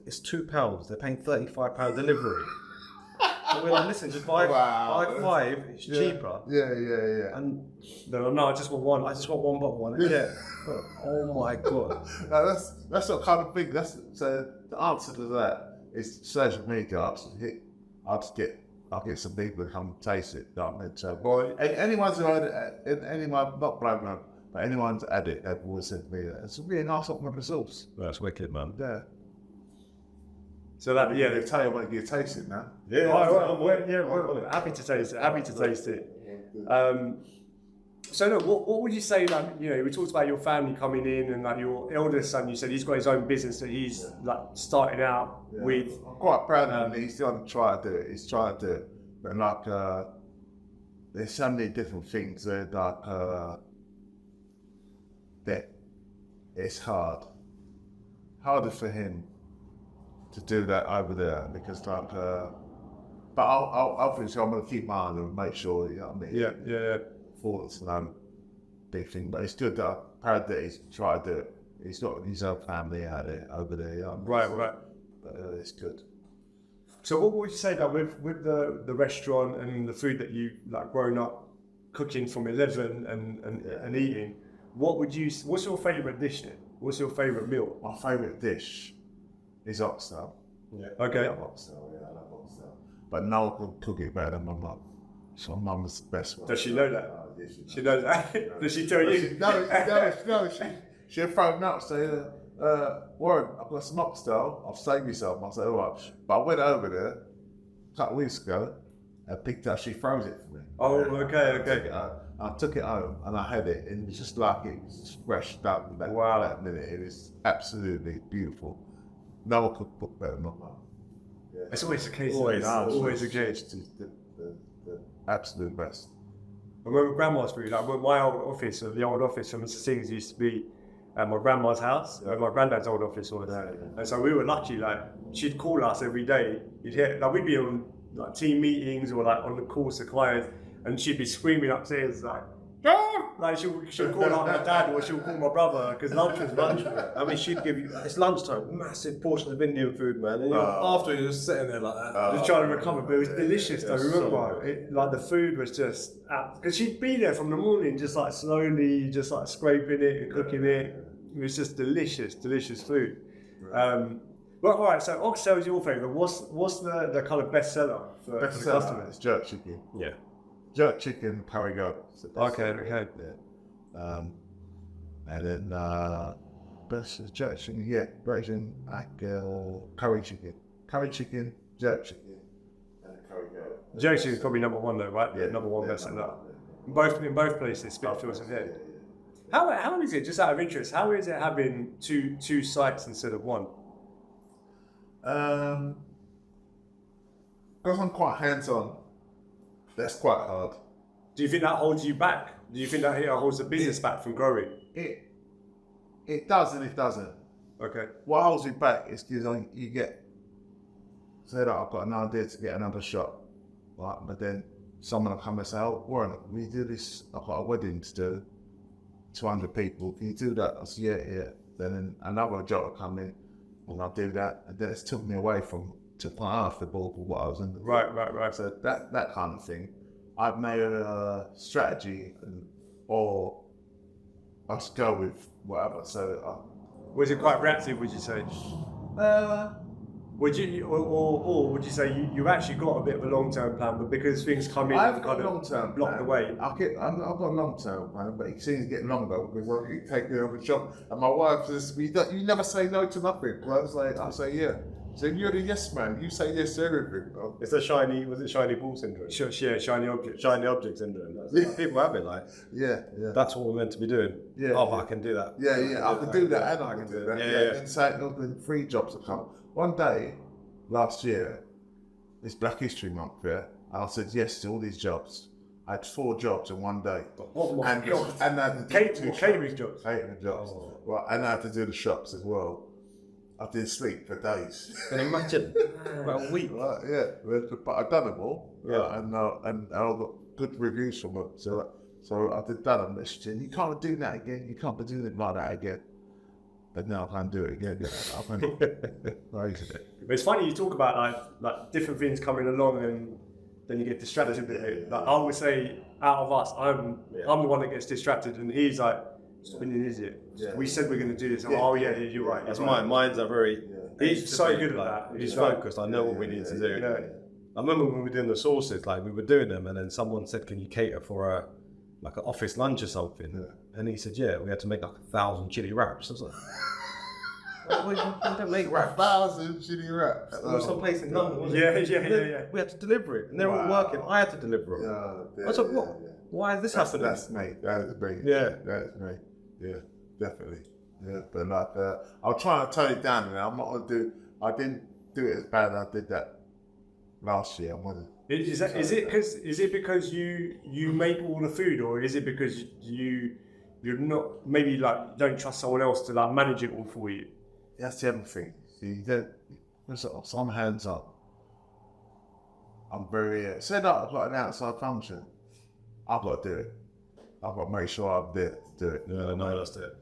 it's £2. They're paying £35 delivery. And we're like, listen, just buy 5. It's cheaper. Yeah. And No, I just want one. I just want one bottle. Oh my god. No, that's the kind of thing. So the answer to that is social media. I'll get some people to come taste it. You know what I mean? So, anyone's heard it, anyone not blown up, but anyone's had it, they've always said to me that it's a really nice opera of sauce. That's wicked, man. Yeah. So that They tell you when you taste it now. Well, happy to taste it. Happy to taste it. So look, what would you say? Like, you know, we talked about your family coming in, and like your eldest son. You said he's got his own business that he's like starting out with. I'm quite proud of him. He's still trying to do it. He's trying to do it, but like there's so many different things that that it's harder for him to do that over there because but I'll obviously I'm gonna keep my eye on him and make sure, you know what I mean? Yeah. For it's big thing, but it's good that I'm proud that he's trying to do it. He's got his own family out there, over there. Yeah, Right. But it's good. So what would you say that with the restaurant and the food that you like grown up cooking from 11 and eating, what's your favourite dish then? What's your favourite meal? My favourite dish is oxtail. Yeah. Okay. I love oxtail, I love oxtail. But no one can cook it better than my mum. So my mum is the best one. Does she know that? Yeah, She knows that? Does she tell you? She'll phone me up and say, Warren, I've got some oxtail, I've saved myself. I said, all right. But I went over there a couple of weeks ago and picked up, she froze it for me. Oh, okay. I took it home and I had it, and it's just like it was fresh out that, Wow. that minute. It is absolutely beautiful. No one could cook better than my mum. Yeah. It's always the case. Always. Always the case. It's the absolute best. I remember grandma's food, like my old office, the old office from Mr. Singh's used to be at my grandma's house, where my granddad's old office was. Yeah. And so we were lucky, like, she'd call us every day. You'd hear, like, we'd be on like team meetings or like on the calls to clients, and she'd be screaming upstairs, like, "Ah!" Like she'll call out my dad or she'll call my brother because lunch was lunch. I mean, she'd give you, it's lunchtime, massive portion of Indian food, man. And after you're just sitting there like that. Just trying to recover, but it was delicious though. Yeah, Remember, like the food was just, because she'd be there from the morning, just like slowly, just like scraping it and cooking it. It was just delicious food. Well, all right. So oxtail is your favourite. What's the kind of best seller for the customers? It's jerk chicken. Yeah. Jerk chicken, curry goat. Okay. Yeah. And then best is jerk chicken. Yeah, Belgian curry chicken, jerk chicken, and curry goat. Jerk chicken is probably number one though, right? Yeah, Number one yeah, best seller. number In both places, Spitalfields and here. How is it? Just out of interest, how is it having two sites instead of one? Because I'm quite hands-on, that's quite hard. Do you think that holds you back? Do you think that holds the business back from growing? It does and it doesn't. Okay. What holds you back is because you get, say that I've got an idea to get another shop, right? But then someone will come and say, oh, Warren, we do this, I've got a wedding to do, 200 people, can you do that? I said, yeah. Then another job will come in and I'll do that. And then it's took me away from to half the ball for what I was in. Right. So that kind of thing. I've made a strategy or us go with whatever. So Was it quite reactive, would you say? Would you, or would you say you've actually got a bit of a long-term plan, but because things come in I've and got kind a of long-term block the way? I've got a long-term plan, but it seems to get longer because I keep taking over the job. And my wife says, you never say no to nothing. I was like, I say, yeah. So you're the yes man, you say yes to everything. Bro. It's the shiny ball syndrome? Yeah, shiny object. Shiny object syndrome. People have it like, Yeah. that's what we're meant to be doing. Yeah. Oh, but I can do that. Yeah, I can do that and I can do that. Yeah. And so the 3 jobs have come. One day, last year, it's Black History Month, yeah, I said yes to all these jobs. I had 4 jobs in one day. Oh my God. And I had to do Catering jobs. Catering jobs. Well, and I had to do the shops as well. I didn't sleep for days. Can you imagine? About a week. Right, yeah, but I've done them all. Yeah. And I got good reviews from them. So I did that on this. You can't do that again. You can't be doing it like that again. But now I can't do it again. I can crazy. But it's funny you talk about like different things coming along and then you get distracted a bit. Like I would say, out of us, I'm the one that gets distracted, and he's like, "Stop being an idiot. Yeah. We said we're going to do this." Oh yeah, you're right. That's you're mine. right. Mine's are very. He's so good at that. He's focused. I know what we need to do. Yeah. I remember when we were doing the sauces, like we were doing them, and then someone said, "Can you cater for like an office lunch or something?" Yeah. And he said, "Yeah, we had to make like 1,000 chili wraps." I was like, we don't make wraps. 1,000 shitty wraps. There was some place in London. wasn't Yeah, it? yeah. We had to deliver it, and they were all working. I had to deliver it. I was like, "What? Why is this happening?" That's me. That is me. Yeah. That's me. Yeah, definitely. Yeah, but like, I'll try to tone it down, and I'm not gonna do. I didn't do it as bad as I did that last year. I'm gonna. Is it because you make all the food, or is it because you're not maybe like don't trust someone else to like manage it all for you? That's the other thing. See, there's some hands up. I'm very say that I've got an outside function. I've got to do it. I've got to make sure I'm there to do it. No, that's it.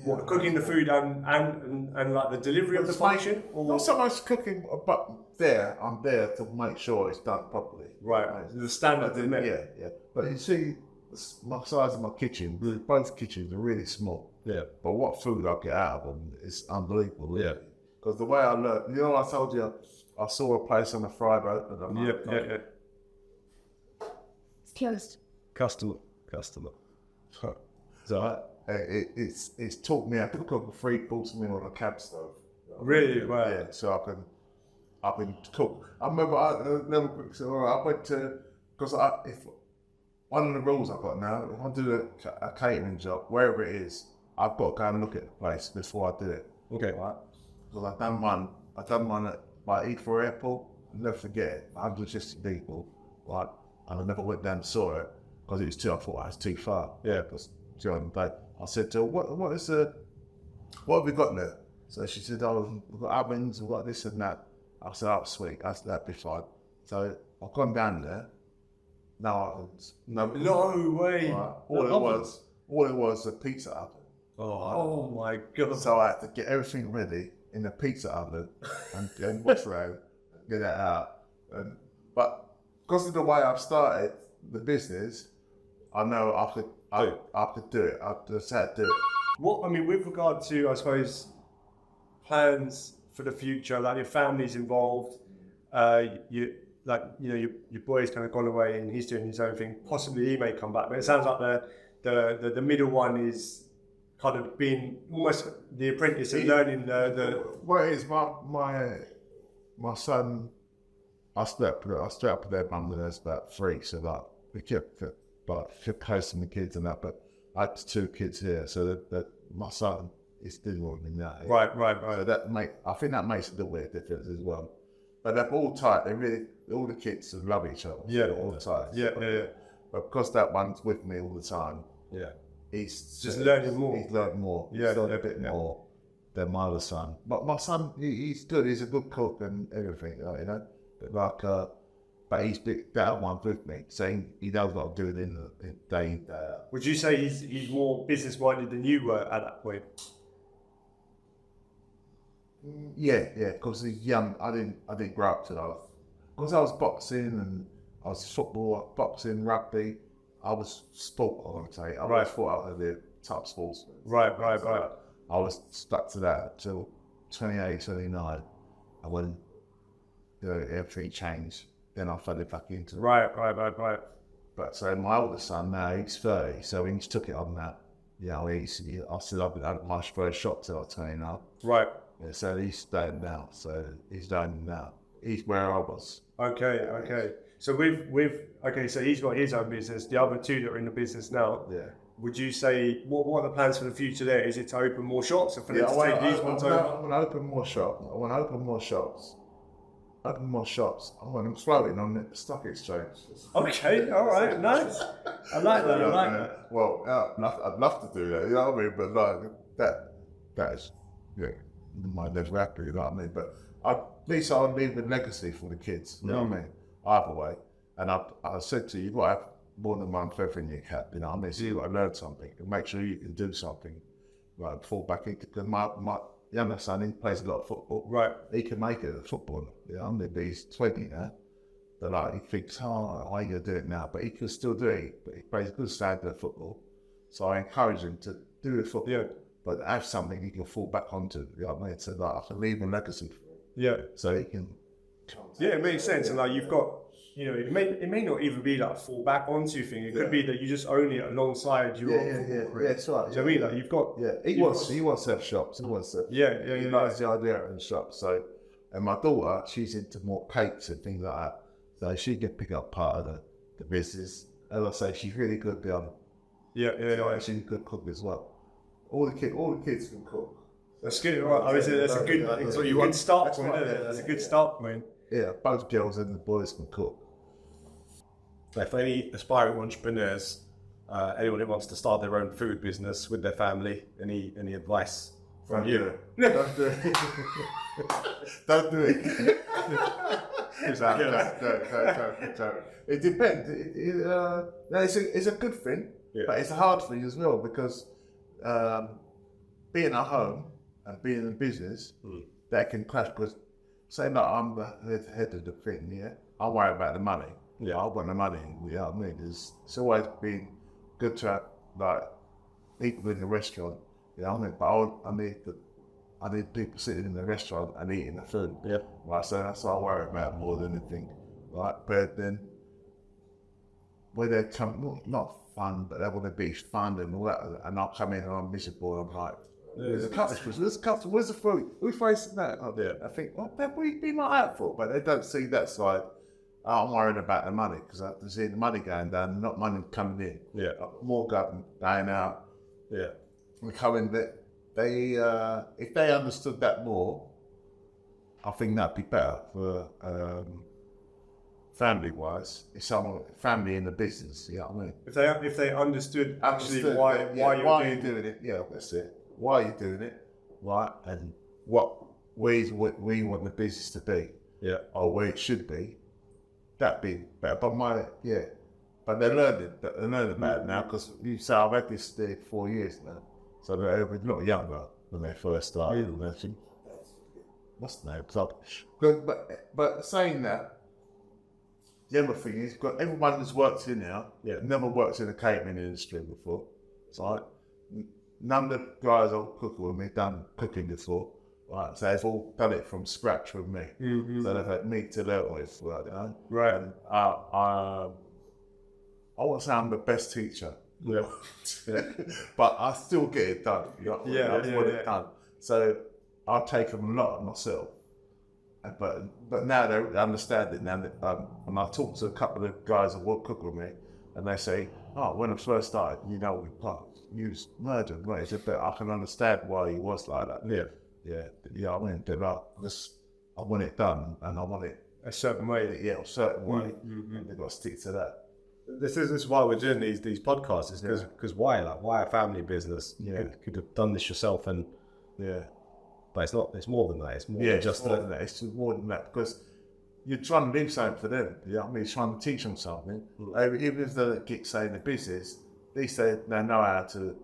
What, cooking the food and like the delivery of the function? Or Not so much cooking, but I'm there to make sure it's done properly. Right. The standard, isn't it? Yeah. But you see, my size of my kitchen, both kitchens are really small. Yeah. But what food I get out of them is unbelievable. Really. Yeah. Because the way I learned, I told you, I saw a place on the Friday. Yeah. It's closed. Customer. Is that right? It's taught me how to cook a 3-quarter meal on a cab stove. Really? Wow. Yeah, so I can cook. I remember I went to, because if one of the rules I've got now, if I do a catering job, wherever it is, I've got to go and look at the place before I do it. Okay. Right? Because I've done one at Heathrow Airport, never forget it, 160 people, right? And I never went down and saw it, because I thought it was too far. Yeah. Because I said to her, what have we got there? So she said, oh, we've got ovens, we've got this and that. I said, oh, sweet, that'd be fine. So I've gone down there. No way. Right. All it was a pizza oven. Oh my God. So I had to get everything ready in the pizza oven and what's around, get that out. But because of the way I've started the business, I know I could do it. I just had to do it. With regard to, I suppose, plans for the future, like your family's involved, your boy's kind of gone away and he's doing his own thing. Possibly he may come back, but it sounds like the middle one is kind of being almost the apprentice and learning the. Well, it's my son. I slept with their mum when I was about 3, so like we kept posting the kids and that. But I had 2 kids here, so that my son is still with me now. Right. So I think that makes a little bit of difference as well. But they're all tight. All the kids love each other. Yeah, all the time. Yeah. But because that one's with me all the time, Yeah. he's just learning more. He's learned more. Yeah, he's learned a bit more than my other son. But my son, he's good. He's a good cook and everything, But he's that one with me, saying he knows what I'm doing in the day in, day out. Would you say he's more business minded than you were at that point? Yeah, because he's young. I didn't grow up to that. Because I was boxing and I was football, boxing, rugby. I was sport, I want to say. I always thought I was the top sportsman. Right. I was stuck to that until 28, 29. And when everything changed, then I fell back into it. Right. But so my older son now, he's 30, so he's took it on that. I said I've been at my first shop till I was 29. Right. Yeah, so he's staying now. So he's done now. He's where I was. Okay. So so he's got his own business. The other 2 that are in the business now. Yeah. Would you say what are the plans for the future there? Is it to open more shops or for them to take these ones over? I want to open more shops. I want to open more shops. I want them floating on the stock exchange. Okay, all right, nice. I like that. Well, I'd love to do that. You know what I mean? But like that's my never happy. You know what I mean? But at least I'll leave a legacy for the kids. You know what I mean? Either way. And I said to you, you've got to have more than one feather in your cap. You know what I mean? So you've got to learn something and make sure you can do something. Right, fall back into, because my younger son, he plays a lot of football. Right. He can make it a footballer. You know what I mean? But he's 20 now. But like, he thinks, how are you going to do it now? But he can still do it. But he plays a good standard of football. So I encourage him to do the football. Yeah. But have something he can fall back onto. You know what I mean? So like, I can leave a legacy for him. Yeah. So he can. Yeah, it makes sense. And like you've got, it may not even be like a fall back onto thing. It could be that you just own it alongside your Yeah, that's right. Do you know what I mean? Like you've got. Yeah, he wants to have shops. He wants to. He likes the idea of shops. So, and my daughter, she's into more cakes and things like that. So she can pick up part of the business. As I say, she's really good beyond. Yeah. She's a good cook as well. All the kids can cook. That's good. Right. I mean, that's a good start point, isn't it? That's a good start point. Yeah, both girls and the boys can cook. So for any aspiring entrepreneurs, anyone who wants to start their own food business with their family, any advice from you? Don't do it. Don't do it. Don't. It depends. It's a good thing, but it's a hard thing as well because being at home and being in business, that can clash. Because say that I'm the head of the thing, yeah, I worry about the money. Yeah, I want the money. You know what I mean? It's always been good to have like people in the restaurant. You know what I mean? But I need people sitting in the restaurant and eating the food. Yeah. Right. So that's what I worry about more than anything. Right. But then when they come, not fun, but they want to be fun and all that, and I'll come in and I'm miserable. I'm like, where's the customers? Where's the food? Who's facing that? I think, well, what are you being like that for? But they don't see that side. I'm worried about the money because I can see the money going down, not money coming in. Yeah. More going out. Yeah. We're coming that they, if they understood that more, I think that'd be better for family-wise. It's someone family in the business. You know what I mean? If they understood actually why you're doing it. Yeah, that's it. Why are you doing it? Right, and what we want the business to be. Yeah. Or where it should be. That'd be better. But they're learning about it now because you say I've had this there 4 years now. So they're a lot younger when they first started. And they think, what's the name? But saying that, the other thing is, everyone that's worked in here, never worked in the catering industry before. So none of the guys I'll cook with me done cooking before. Right, so they've all done it from scratch with me. Mm-hmm. So they've had me to learn with, you know. Right. And I won't say I'm the best teacher. Yeah. But I still get it done. You know? I want it done. So I'll take them a lot myself. But now they understand it now. And I talk to a couple of guys that work cook with me, and they say, "Oh, when I first started, you know, he was murdered, right?" But I can understand why he was like that. Yeah. Yeah. I mean, I want it done, and I want it a certain way. Yeah, a certain way. And they've got to stick to that. This is why we're doing these podcasts. Is because why a family business? Yeah. Could have done this yourself, and but it's not. It's more than that. It's more than just more than that. It's more than that because you're trying to do something for them. You know what I mean? You're trying to teach them something. Even if they keep saying the business, they know how to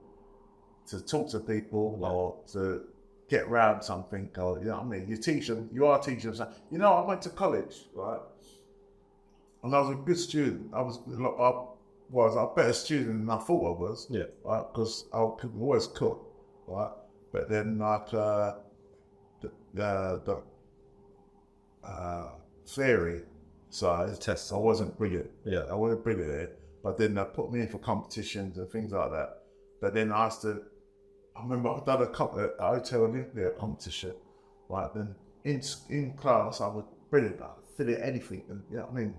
talk to people or to get around something. Or, you know what I mean? You are teaching them something. You know, I went to college, right? And I was a good student. I was a better student than I thought I was. Yeah. Right? Because I could always cook, right? But then like the theory side, tests, I wasn't brilliant. Yeah. I wasn't brilliant at it. But then they put me in for competitions and things like that. But then I remember I'd done a hotel Olympia competition. Right, then in class I was brilliant. I could fit in anything, and you know what I mean.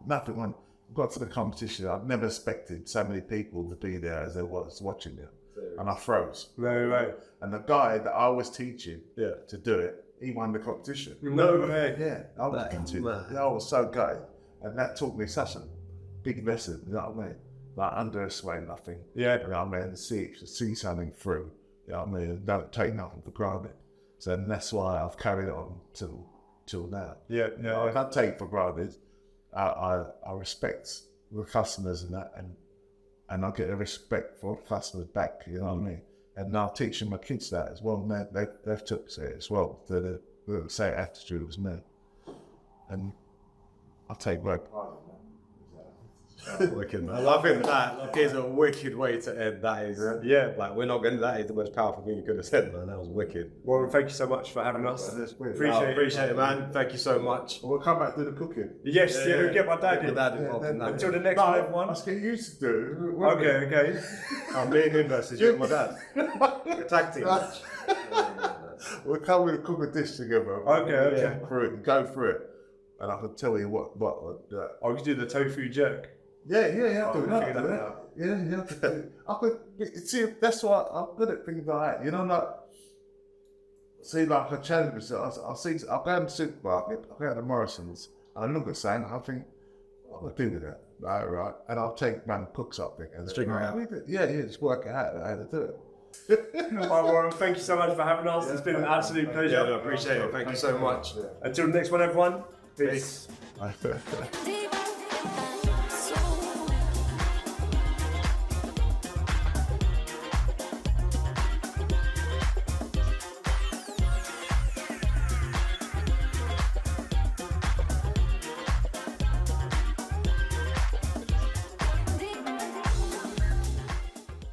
Nothing. When I got to the competition, I'd never expected so many people to be there as there was watching it, and I froze. Right. And the guy that I was teaching to do it, he won the competition. No way. Yeah, I was so gutted, and that taught me such a big lesson. You know what I mean? Like underestimate nothing. Yeah. You know what I mean? See something through. You know what I mean? And don't take nothing for granted. So that's why I've carried on till now. Yeah. I can't take it for granted. I respect the customers and that, and I get a respect for the customers back. You know what I mean? And now teaching my kids that as well. Man, they've took it as well. The same attitude as me, and I take great pride in that. Wicked, man. I think that is a wicked way to end. That is, like we're not going to. That is the most powerful thing you could have said, man. That was wicked. Well, thank you so much for having us. Appreciate it, man. Thank you so much. We'll come back to the cooking. Yes, we'll get my dad in. Until the next one, everyone. Let's get used to do. Okay. Me and him versus you and my dad. Tag team match. We'll come with a cook a dish together. Okay. Go through it, and I can tell you what. I could do the tofu jerk. Yeah, I'll do that. Yeah. I could see. That's why I'm good at things like that. You know, like see, like a challenge. I'll go to the supermarket. I'll go to Morrison's. And I look at something. I think I'll do with that. Right. And I'll take man cook something and figure it out. Just work it out how to do it. Warren, thank you so much for having us. It's been an absolute pleasure. I appreciate it. Thank you so much. Until the next one, everyone. Peace. Peace.